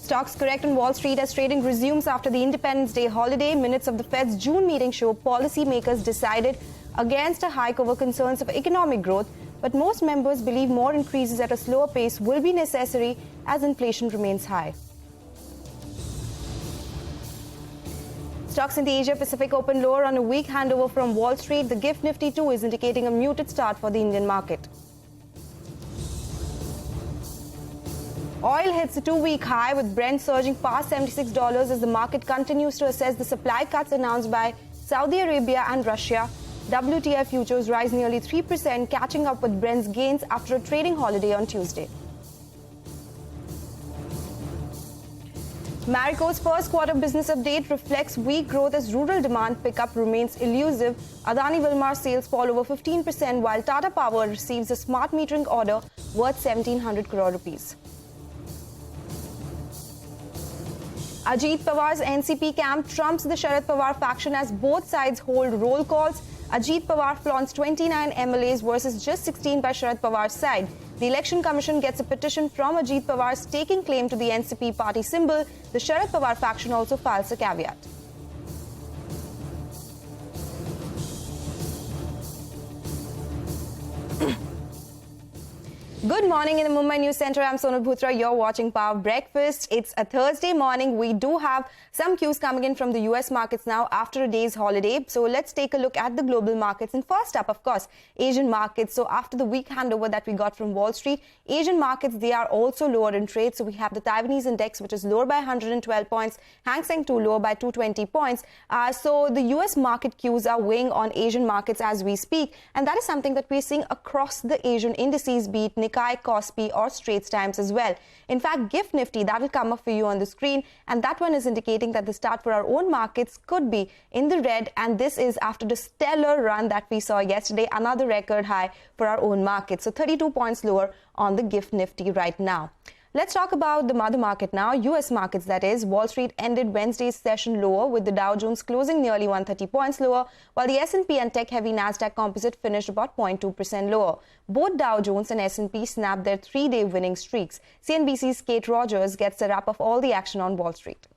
Stocks correct on Wall Street as trading resumes after the Independence Day holiday. Minutes of the Fed's June meeting show policymakers decided against a hike over concerns of economic growth, but most members believe more increases at a slower pace will be necessary as inflation remains high. Stocks in the Asia-Pacific opened lower on a weak handover from Wall Street. The Gift Nifty too is indicating a muted start for the Indian market. Oil hits a two-week high with Brent surging past $76 as the market continues to assess the supply cuts announced by Saudi Arabia and Russia. WTI futures rise nearly 3%, catching up with Brent's gains after a trading holiday on Tuesday. Marico's first quarter business update reflects weak growth as rural demand pickup remains elusive. Adani Wilmar sales fall over 15%, while Tata Power receives a smart metering order worth 1,700 crore rupees. Ajit Pawar's NCP camp trumps the Sharad Pawar faction as both sides hold roll calls. Ajit Pawar flaunts 29 MLAs versus just 16 by Sharad Pawar's side. The Election Commission gets a petition from Ajit Pawar staking claim to the NCP party symbol. The Sharad Pawar faction also files a caveat. Good morning in the Mumbai News Center. I'm Sonal Bhutra. You're watching Power Breakfast. It's a Thursday morning. We do have some cues coming in from the US markets now after a day's holiday. So let's take a look at the global markets. And first up, of course, Asian markets. So after the weak handover that we got from Wall Street, Asian markets, they are also lower in trade. So we have the Taiwanese index, which is lower by 112 points. Hang Seng too lower by 220 points. So the US market cues are weighing on Asian markets as we speak. And that is something that we're seeing across the Asian indices, be it Nikkei, Kospi or Straits Times as well. In fact, Gift Nifty, that will come up for you on the screen, and that one is indicating that the start for our own markets could be in the red, and this is after the stellar run that we saw yesterday, another record high for our own market. So 32 points lower on the Gift Nifty right now. Let's talk about the mother market now, US markets that is. Wall Street ended Wednesday's session lower with the Dow Jones closing nearly 130 points lower, while the S&P and tech-heavy Nasdaq Composite finished about 0.2% lower. Both Dow Jones and S&P snapped their three-day winning streaks. CNBC's Kate Rogers gets a wrap of all the action on Wall Street.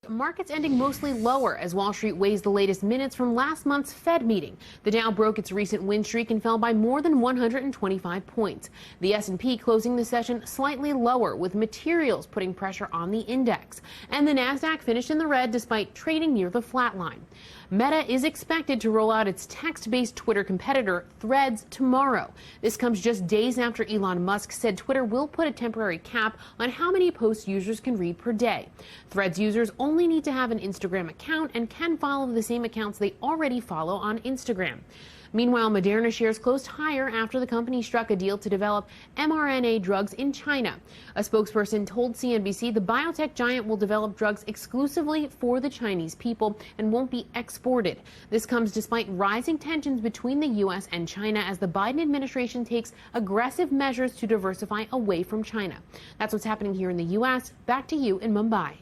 Markets ending mostly lower as Wall Street weighs the latest minutes from last month's Fed meeting. The Dow broke its recent win streak and fell by more than 125 points. The S&P closing the session slightly lower, with materials putting pressure on the index. And the Nasdaq finished in the red despite trading near the flat line. Meta is expected to roll out its text-based Twitter competitor, Threads, tomorrow. This comes just days after Elon Musk said Twitter will put a temporary cap on how many posts users can read per day. Threads users only need to have an Instagram account and can follow the same accounts they already follow on Instagram. Meanwhile, Moderna shares closed higher after the company struck a deal to develop mRNA drugs in China. A spokesperson told CNBC the biotech giant will develop drugs exclusively for the Chinese people and won't be exported. This comes despite rising tensions between the U.S. and China as the Biden administration takes aggressive measures to diversify away from China. That's what's happening here in the U.S. Back to you in Mumbai.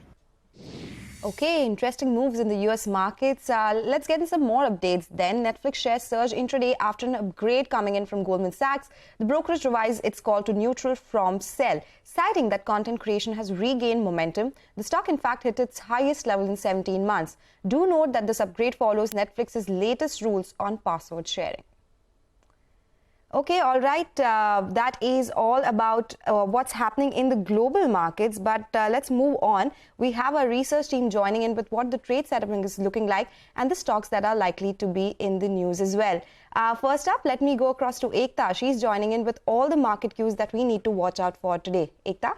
Okay, interesting moves in the US markets. Let's get in some more updates then. Netflix shares surge intraday after an upgrade coming in from Goldman Sachs. The brokerage revised its call to neutral from sell, citing that content creation has regained momentum. The stock, in fact, hit its highest level in 17 months. Do note that this upgrade follows Netflix's latest rules on password sharing. Okay, all right. That is all about what's happening in the global markets. But let's move on. We have our research team joining in with what the trade setup is looking like and the stocks that are likely to be in the news as well. First up, let me go across to Ekta. She's joining in with all the market cues that we need to watch out for today. Ekta?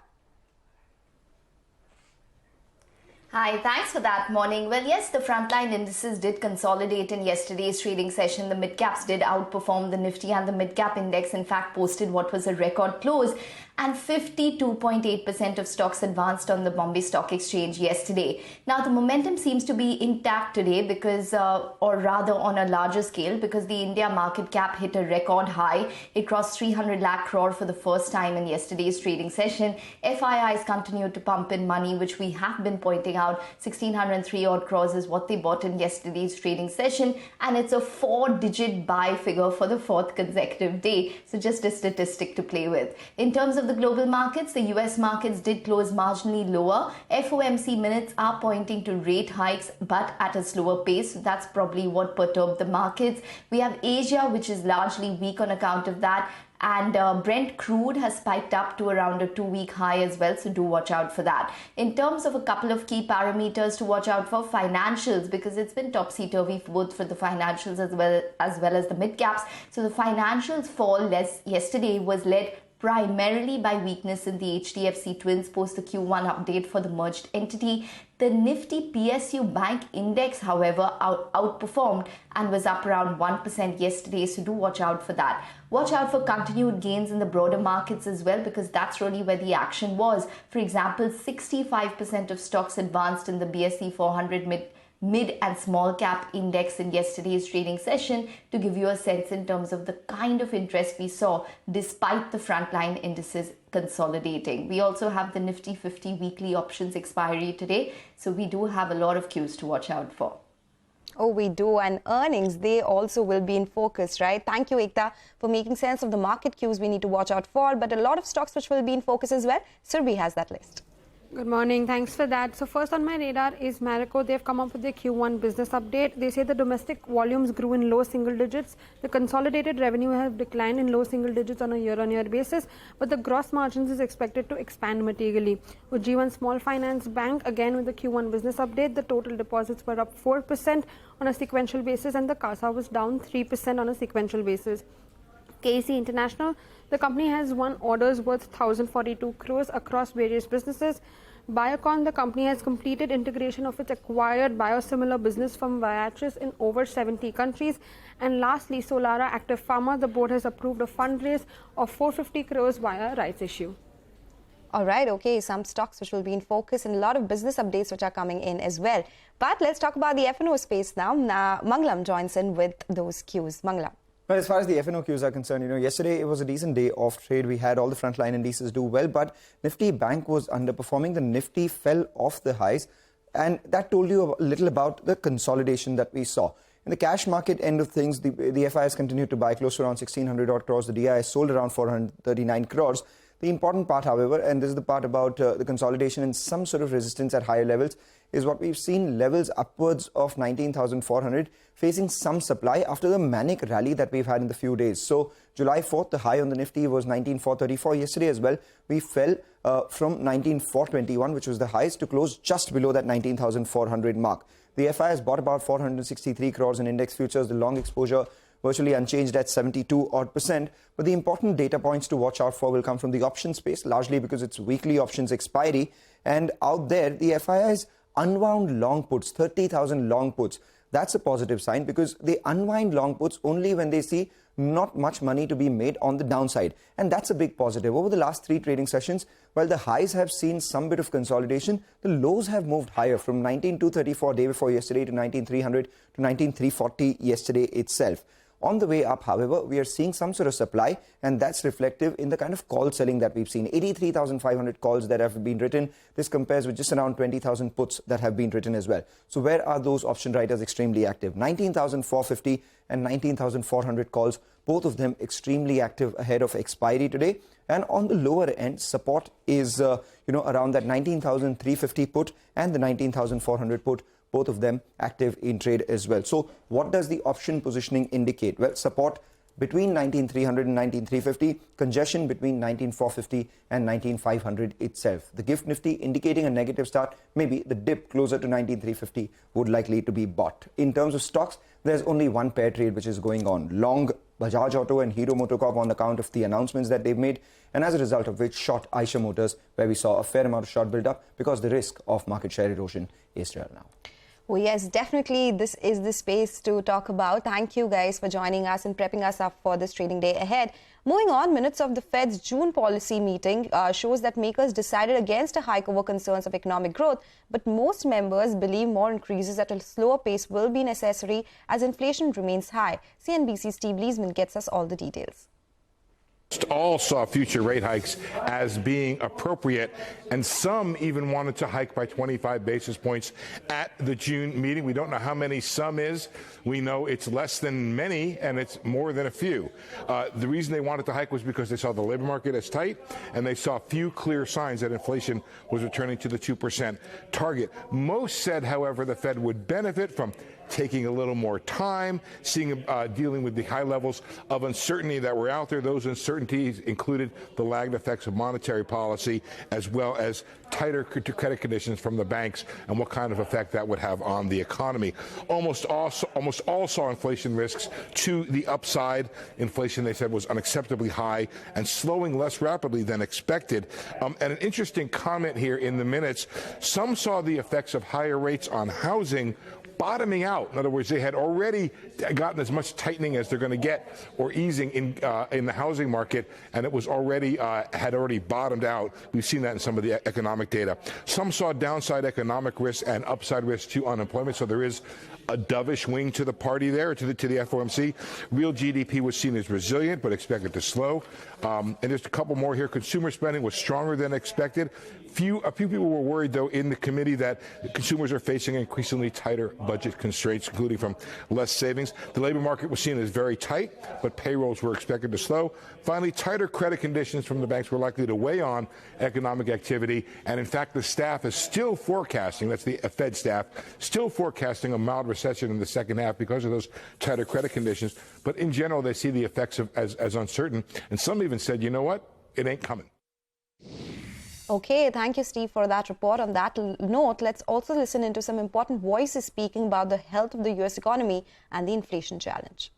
Hi, thanks for that. Morning. Well, yes, the frontline indices did consolidate in yesterday's trading session. The mid-caps did outperform the Nifty, and the mid-cap index, in fact, posted what was a record close. And 52.8% of stocks advanced on the Bombay Stock Exchange yesterday. Now, the momentum seems to be intact today because, or rather on a larger scale, because the India market cap hit a record high. It crossed 300 lakh crore for the first time in yesterday's trading session. FIIs continued to pump in money, which we have been pointing out. 1,603 odd crores is what they bought in yesterday's trading session. And it's a 4-digit buy figure for the 4th consecutive day. So just a statistic to play with. In terms of of the global markets, the US markets did close marginally lower. FOMC minutes are pointing to rate hikes, but at a slower pace. So that's probably what perturbed the markets. We have Asia, which is largely weak on account of that. And Brent crude has spiked up to around a 2-week high as well, so do watch out for that. In terms of a couple of key parameters to watch out for, financials, because it's been topsy-turvy both for the financials as well as the mid-caps. So the financials fall yesterday was led primarily by weakness in the HDFC Twins post the Q1 update for the merged entity. The Nifty PSU Bank Index, however, outperformed and was up around 1% yesterday, so do watch out for that. Watch out for continued gains in the broader markets as well, because that's really where the action was. For example, 65% of stocks advanced in the BSE 400 mid and small cap index in yesterday's trading session, to give you a sense in terms of the kind of interest we saw despite the frontline indices consolidating. We also have the Nifty 50 weekly options expiry today, so we do have a lot of cues to watch out for. Oh, we do. And earnings, they also will be in focus, right? Thank you, Ekta, for making sense of the market cues we need to watch out for. But a lot of stocks which will be in focus as well. Surbi has that list. Good morning. Thanks for that. So first on my radar is Marico. They've come up with their Q1 business update. They say the domestic volumes grew in low single digits. The consolidated revenue has declined in low single digits on a year-on-year basis, but the gross margins is expected to expand materially. Ujjivan Small Finance Bank, again with the Q1 business update, the total deposits were up 4% on a sequential basis and the CASA was down 3% on a sequential basis. KC International, the company has won orders worth 1,042 crores across various businesses. Biocon, the company has completed integration of its acquired biosimilar business from Viatris in over 70 countries. And lastly, Solara Active Pharma, the board has approved a fundraise of 450 crores via rights issue. All right, okay, some stocks which will be in focus and a lot of business updates which are coming in as well. But let's talk about the F&O space now. Mangalam joins in with those cues. Mangalam. Well, as far as the F&O cues are concerned, yesterday it was a decent day of trade. We had all the frontline indices do well, but Nifty Bank was underperforming. The Nifty fell off the highs, and that told you a little about the consolidation that we saw. In the cash market end of things, the FIs continued to buy close to around 1,600 odd crores. The DIs sold around 439 crores. The important part, however, and this is the part about the consolidation and some sort of resistance at higher levels, is what we've seen levels upwards of 19,400 facing some supply after the manic rally that we've had in the few days. So July 4th, the high on the Nifty was 19,434. Yesterday as well, we fell from 19,421, which was the highest, to close just below that 19,400 mark. The FI has bought about 463 crores in index futures. The long exposure virtually unchanged at 72 odd %. But the important data points to watch out for will come from the option space, largely because it's weekly options expiry. And out there, the FII's unwound long puts, 30,000 long puts. That's a positive sign, because they unwind long puts only when they see not much money to be made on the downside. And that's a big positive. Over the last 3 trading sessions, while the highs have seen some bit of consolidation, the lows have moved higher from 19,234 day before yesterday to 19,300 to 19,340 yesterday itself. On the way up, however, we are seeing some sort of supply, and that's reflective in the kind of call selling that we've seen. 83,500 calls that have been written. This compares with just around 20,000 puts that have been written as well. So where are those option writers extremely active? 19,450 and 19,400 calls, both of them extremely active ahead of expiry today. And on the lower end, support is around that 19,350 put and the 19,400 put, both of them active in trade as well. So what does the option positioning indicate? Well, support between 19,300 and 19,350, congestion between 19,450 and 19,500 itself. The Gift Nifty indicating a negative start, maybe the dip closer to 19,350 would likely to be bought. In terms of stocks, there's only one pair trade which is going on. Long Bajaj Auto and Hero MotoCorp on account of the announcements that they've made, and as a result of which short Eicher Motors, where we saw a fair amount of short build up because the risk of market share erosion is real now. Oh, yes, definitely this is the space to talk about. Thank you guys for joining us and prepping us up for this trading day ahead. Moving on, minutes of the Fed's June policy meeting shows that makers decided against a hike over concerns of economic growth, but most members believe more increases at a slower pace will be necessary as inflation remains high. CNBC's Steve Leesman gets us all the details. All saw future rate hikes as being appropriate, and some even wanted to hike by 25 basis points at the June meeting. We don't know how many some is. We know it's less than many, and it's more than a few. The reason they wanted to hike was because they saw the labor market as tight, and they saw few clear signs that inflation was returning to the 2% target. Most said, however, the Fed would benefit from taking a little more time, dealing with the high levels of uncertainty that were out there. Those uncertainties included the lagged effects of monetary policy, as well as tighter credit conditions from the banks and what kind of effect that would have on the economy. Almost all saw inflation risks to the upside. Inflation, they said, was unacceptably high and slowing less rapidly than expected. And an interesting comment here in the minutes, some saw the effects of higher rates on housing bottoming out. In other words, they had already gotten as much tightening as they're going to get, or easing in the housing market, and it was already had already bottomed out. We've seen that in some of the economic data. Some saw downside economic risks and upside risks to unemployment. So there is a dovish wing to the party there, to the FOMC. Real GDP was seen as resilient, but expected to slow. And just a couple more here. Consumer spending was stronger than expected. A few people were worried, though, in the committee that consumers are facing increasingly tighter budget constraints, including from less savings. The labor market was seen as very tight, but payrolls were expected to slow. Finally, tighter credit conditions from the banks were likely to weigh on economic activity. And in fact, the staff is still forecasting, that's the Fed staff, still forecasting a mild recession in the second half because of those tighter credit conditions. But in general, they see the effects as uncertain. And some even said, you know what, it ain't coming. Okay, thank you, Steve, for that report. On that note, let's also listen into some important voices speaking about the health of the U.S. economy and the inflation challenge.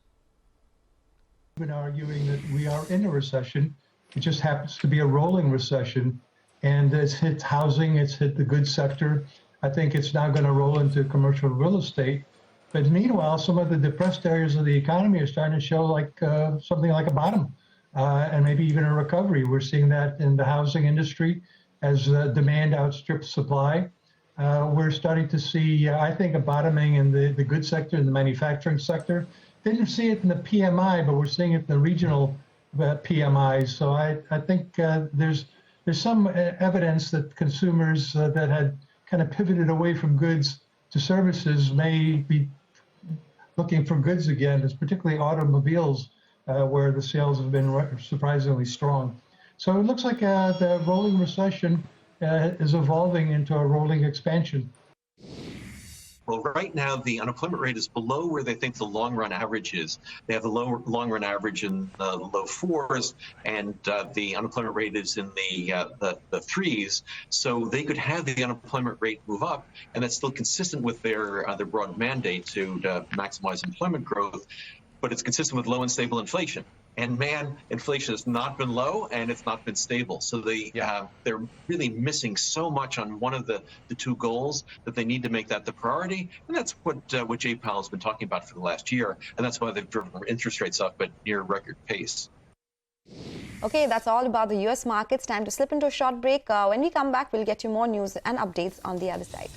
I've been arguing that we are in a recession. It just happens to be a rolling recession, and it's hit housing, it's hit the goods sector. I think it's now going to roll into commercial real estate. But meanwhile, some of the depressed areas of the economy are starting to show like something like a bottom and maybe even a recovery. We're seeing that in the housing industry as demand outstrips supply. We're starting to see, I think, a bottoming in the goods sector, in the manufacturing sector. Didn't see it in the PMI, but we're seeing it in the regional PMIs. So I think there's some evidence that consumers that had kind of pivoted away from goods to services may be looking for goods again. It's particularly automobiles where the sales have been surprisingly strong. So it looks like the rolling recession is evolving into a rolling expansion. Well, right now, the unemployment rate is below where they think the long-run average is. They have the long-run average in the low fours, and the unemployment rate is in the threes. So they could have the unemployment rate move up, and that's still consistent with their broad mandate to maximize employment growth. But it's consistent with low and stable inflation. And man, inflation has not been low and it's not been stable. So they're really missing so much on one of the two goals that they need to make that the priority. And that's what Jay Powell has been talking about for the last year. And that's why they've driven interest rates up at near record pace. Okay, that's all about the U.S. markets. Time to slip into a short break. When we come back, we'll get you more news and updates on the other side.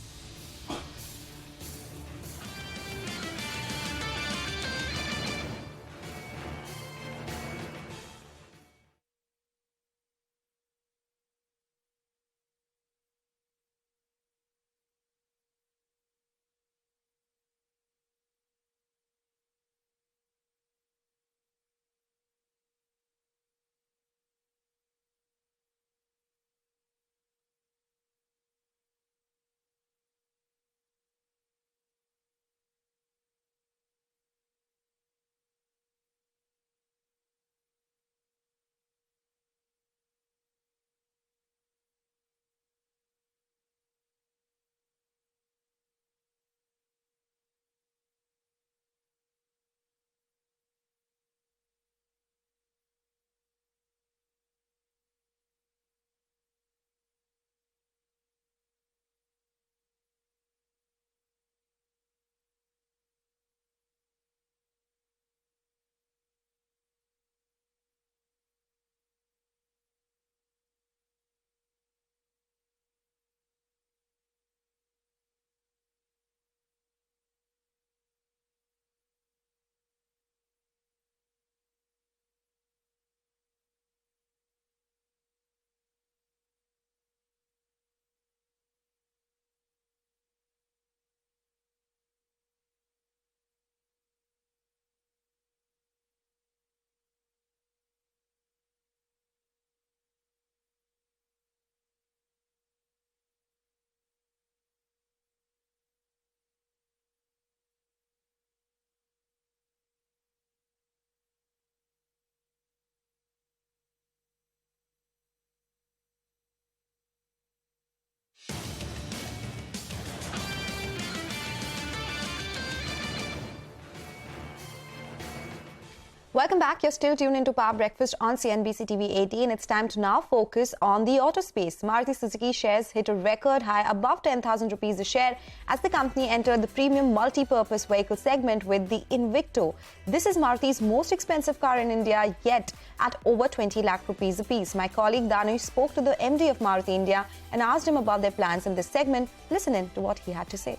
Welcome back. You're still tuned into Power Breakfast on CNBC TV 18. It's time to now focus on the auto space. Maruti Suzuki shares hit a record high above 10,000 rupees a share as the company entered the premium multi-purpose vehicle segment with the Invicto. This is Maruti's most expensive car in India yet at over 20 lakh rupees a piece. My colleague Danush spoke to the MD of Maruti India and asked him about their plans in this segment. Listen in to what he had to say.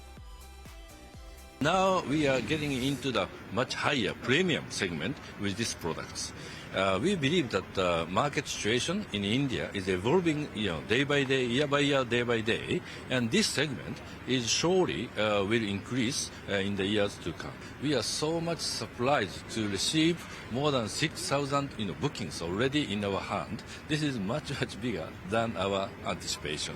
Now we are getting into the much higher premium segment with these products. We believe that the market situation in India is evolving, day by day, year by year, day by day, and this segment is surely will increase in the years to come. We are so much surprised to receive more than 6,000 bookings already in our hand. This is much bigger than our anticipation.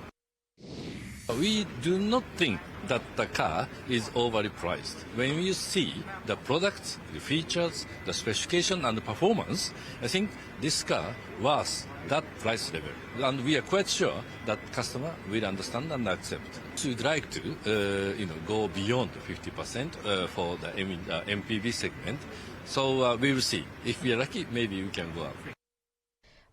We do not think that the car is overly priced. When you see the products, the features, the specification and the performance, I think this car was that price level. And we are quite sure that customer will understand and accept. So we'd like to go beyond 50% for the MPV segment. So we will see. If we are lucky, maybe we can go up.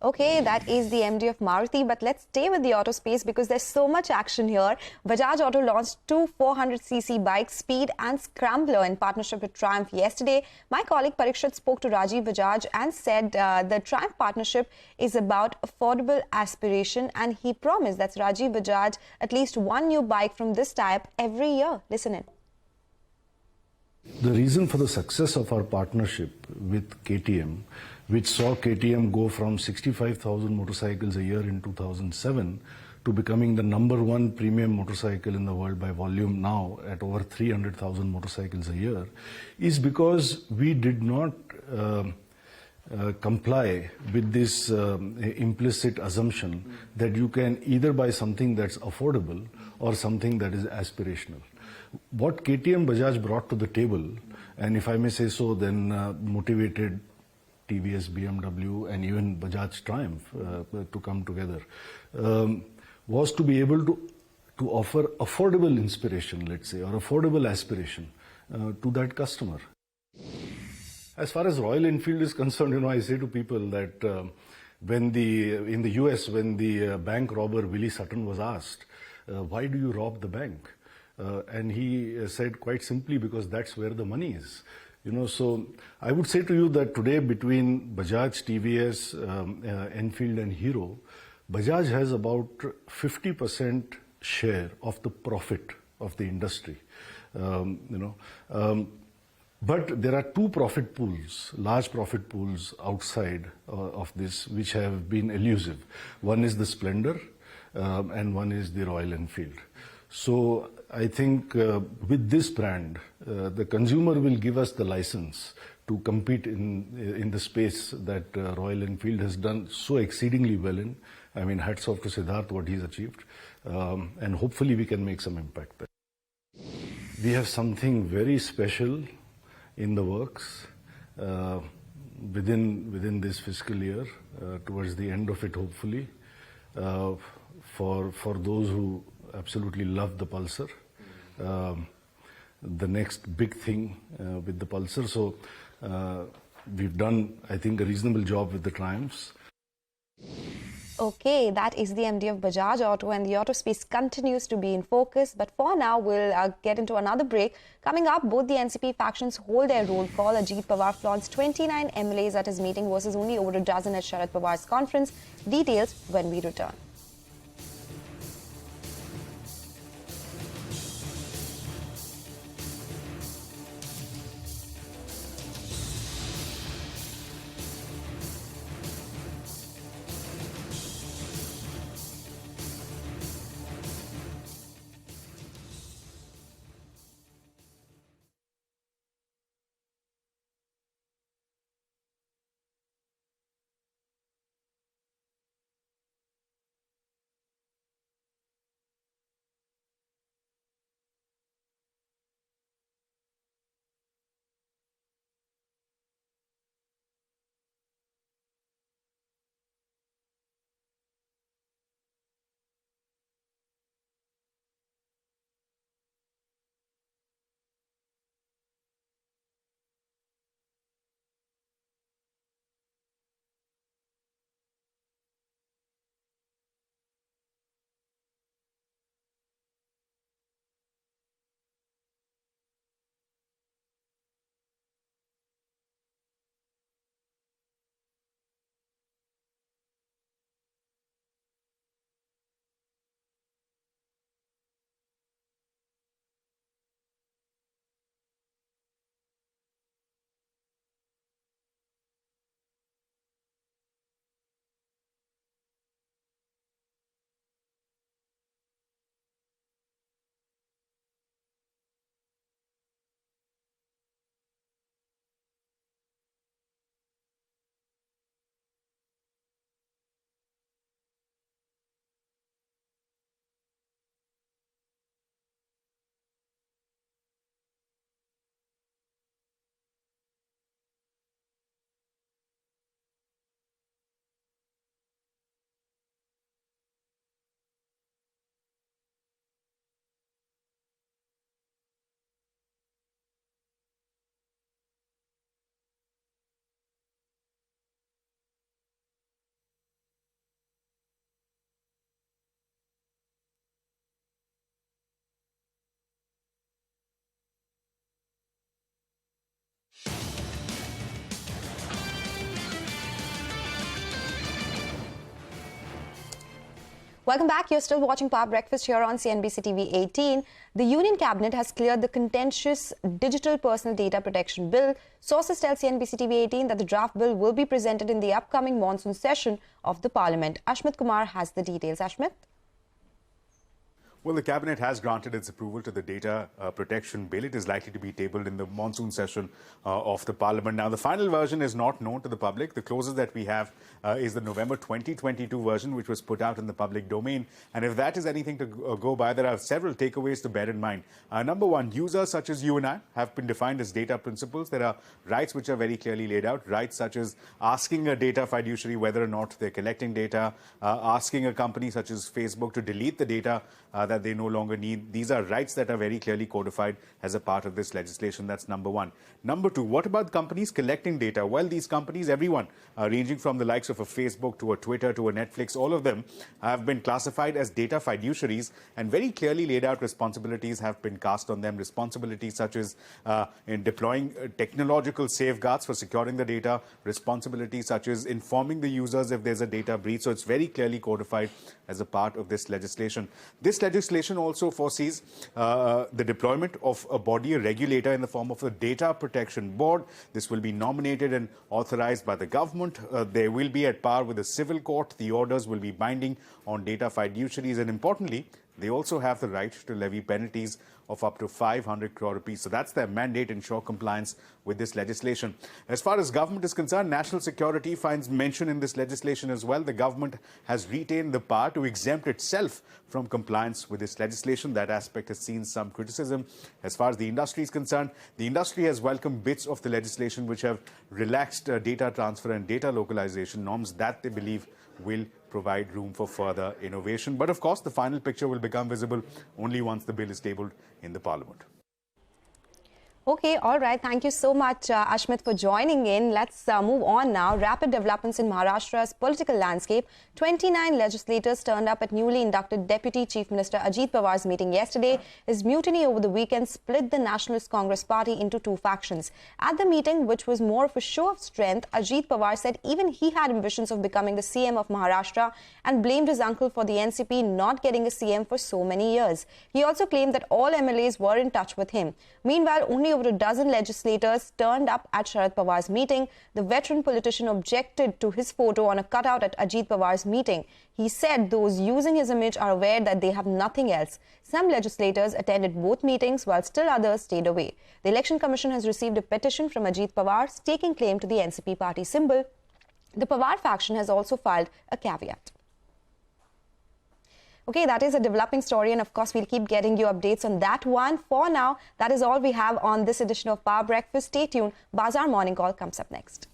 Okay, that is the MD of Maruti, but let's stay with the auto space because there's so much action here. Bajaj Auto launched two 400cc bikes, Speed and Scrambler, in partnership with Triumph yesterday. My colleague Parikshit spoke to Rajiv Bajaj and said the Triumph partnership is about affordable aspiration, and he promised, that's Rajiv Bajaj, at least one new bike from this type every year. Listen in. The reason for the success of our partnership with KTM, which saw KTM go from 65,000 motorcycles a year in 2007 to becoming the #1 premium motorcycle in the world by volume now at over 300,000 motorcycles a year, is because we did not comply with this implicit assumption that you can either buy something that's affordable or something that is aspirational. What KTM Bajaj brought to the table, and if I may say so, then motivated TVS, BMW, and even Bajaj Triumph to come together, was to be able to offer affordable inspiration, let's say, or affordable aspiration to that customer. As far as Royal Enfield is concerned, I say to people that in the US, when the bank robber Willie Sutton was asked, why do you rob the bank? And he said quite simply, because that's where the money is. So I would say to you that today between Bajaj, TVS, Enfield and Hero, Bajaj has about 50% share of the profit of the industry. But there are two profit pools, large profit pools outside of this, which have been elusive. One is the Splendor and one is the Royal Enfield. So I think with this brand, the consumer will give us the license to compete in the space that Royal Enfield has done so exceedingly well in. I mean, hats off to Siddharth, what he's achieved. And hopefully we can make some impact there. We have something very special in the works within this fiscal year, towards the end of it, hopefully, for those who absolutely love the Pulsar. The next big thing with the Pulsar. So we've done, I think, a reasonable job with the Triumphs. Okay, that is the MD of Bajaj Auto, and the auto space continues to be in focus. But for now, we'll get into another break. Coming up, both the NCP factions hold their roll call. Ajit Pawar flaunts 29 MLAs at his meeting versus only over a dozen at Sharad Pawar's conference. Details when we return. Welcome back. You're still watching Power Breakfast here on CNBC TV 18. The Union Cabinet has cleared the contentious Digital Personal Data Protection Bill. Sources tell CNBC TV 18 that the draft bill will be presented in the upcoming monsoon session of the Parliament. Ashmit Kumar has the details. Ashmit? Well, the Cabinet has granted its approval to the Data Protection Bill. It is likely to be tabled in the monsoon session of the Parliament. Now, the final version is not known to the public. The closest that we have is the November 2022 version, which was put out in the public domain. And if that is anything to go by, there are several takeaways to bear in mind. Number one, users such as you and I have been defined as data principals. There are rights which are very clearly laid out, rights such as asking a data fiduciary whether or not they're collecting data, asking a company such as Facebook to delete the data that they no longer need. These are rights that are very clearly codified as a part of this legislation. That's number one. Number two, what about companies collecting data? Well, these companies, everyone, ranging from the likes of a Facebook to a Twitter to a Netflix, all of them have been classified as data fiduciaries, and very clearly laid out responsibilities have been cast on them. Responsibilities such as in deploying technological safeguards for securing the data, responsibilities such as informing the users if there's a data breach. So it's very clearly codified as a part of this legislation. This legislation also foresees the deployment of a body, a regulator in the form of a Data Protection Board. This will be nominated and authorized by the government. They will be at par with the civil court. The orders will be binding on data fiduciaries, and importantly, they also have the right to levy penalties of up to 500 crore rupees. So that's their mandate, ensure compliance with this legislation. As far as government is concerned, national security finds mention in this legislation as well. The government has retained the power to exempt itself from compliance with this legislation. That aspect has seen some criticism. As far as the industry is concerned, the industry has welcomed bits of the legislation which have relaxed data transfer and data localization norms that they believe will provide room for further innovation. But of course, the final picture will become visible only once the bill is tabled in the Parliament. Okay, all right. Thank you so much, Ashmit, for joining in. Let's move on now. Rapid developments in Maharashtra's political landscape. 29 legislators turned up at newly inducted Deputy Chief Minister Ajit Pawar's meeting yesterday. His mutiny over the weekend split the Nationalist Congress Party into two factions. At the meeting, which was more of a show of strength, Ajit Pawar said even he had ambitions of becoming the CM of Maharashtra and blamed his uncle for the NCP not getting a CM for so many years. He also claimed that all MLAs were in touch with him. Meanwhile, only over a dozen legislators turned up at Sharad Pawar's meeting. The veteran politician objected to his photo on a cutout at Ajit Pawar's meeting. He said those using his image are aware that they have nothing else. Some legislators attended both meetings while still others stayed away. The Election Commission has received a petition from Ajit Pawar staking claim to the NCP party symbol. The Pawar faction has also filed a caveat. Okay, that is a developing story, and of course, we'll keep getting you updates on that one. For now, that is all we have on this edition of Power Breakfast. Stay tuned. Bazaar Morning Call comes up next.